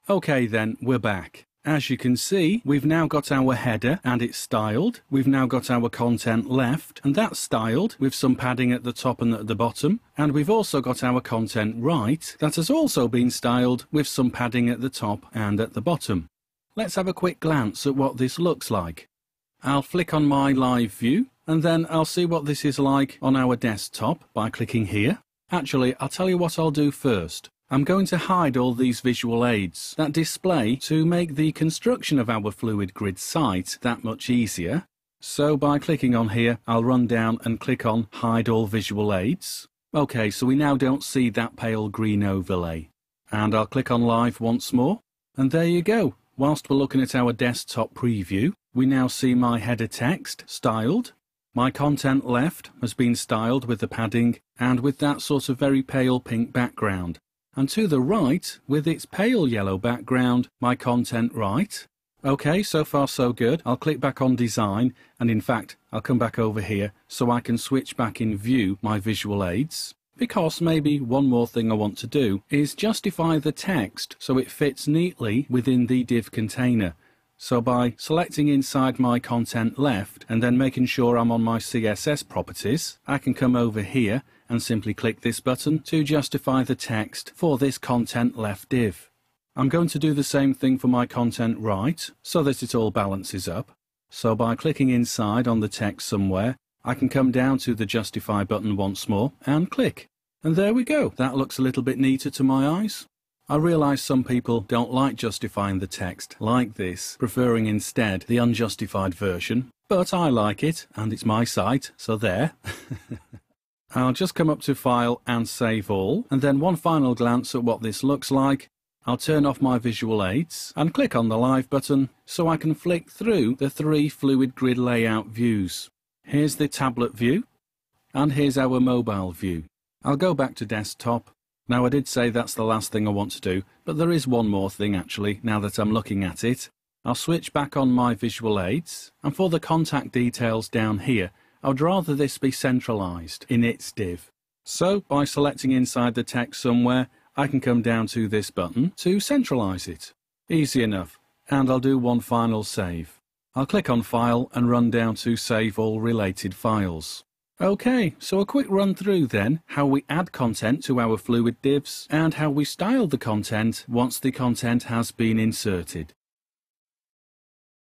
Okay then, we're back. As you can see, we've now got our header and it's styled. We've now got our content left and that's styled with some padding at the top and at the bottom. And we've also got our content right that has also been styled with some padding at the top and at the bottom. Let's have a quick glance at what this looks like. I'll flick on my live view and then I'll see what this is like on our desktop by clicking here. Actually, I'll tell you what I'll do first. I'm going to hide all these visual aids that display to make the construction of our Fluid Grid site that much easier. So by clicking on here, I'll run down and click on Hide All Visual Aids. Okay, so we now don't see that pale green overlay. And I'll click on Live once more. And there you go. Whilst we're looking at our desktop preview, we now see my header text styled. My content left has been styled with the padding and with that sort of very pale pink background. And to the right, with its pale yellow background, my content right. Okay, so far so good. I'll click back on design, and in fact, I'll come back over here so I can switch back in view my visual aids. Because maybe one more thing I want to do is justify the text so it fits neatly within the div container. So by selecting inside my content left and then making sure I'm on my CSS properties, I can come over here and simply click this button to justify the text for this content left div. I'm going to do the same thing for my content right so that it all balances up. So by clicking inside on the text somewhere, I can come down to the justify button once more and click. And there we go. That looks a little bit neater to my eyes. I realise some people don't like justifying the text like this, preferring instead the unjustified version, but I like it, and it's my site, so there. I'll just come up to File and Save All, and then one final glance at what this looks like. I'll turn off my visual aids and click on the Live button so I can flick through the 3 Fluid Grid layout views. Here's the tablet view, and here's our mobile view. I'll go back to desktop. Now I did say that's the last thing I want to do, but there is one more thing actually, now that I'm looking at it. I'll switch back on my visual aids, and for the contact details down here, I'd rather this be centralized in its div. So by selecting inside the text somewhere, I can come down to this button to centralize it. Easy enough. And I'll do one final save. I'll click on File and run down to Save All Related Files. Okay, so a quick run through then, how we add content to our Fluid divs and how we style the content once the content has been inserted.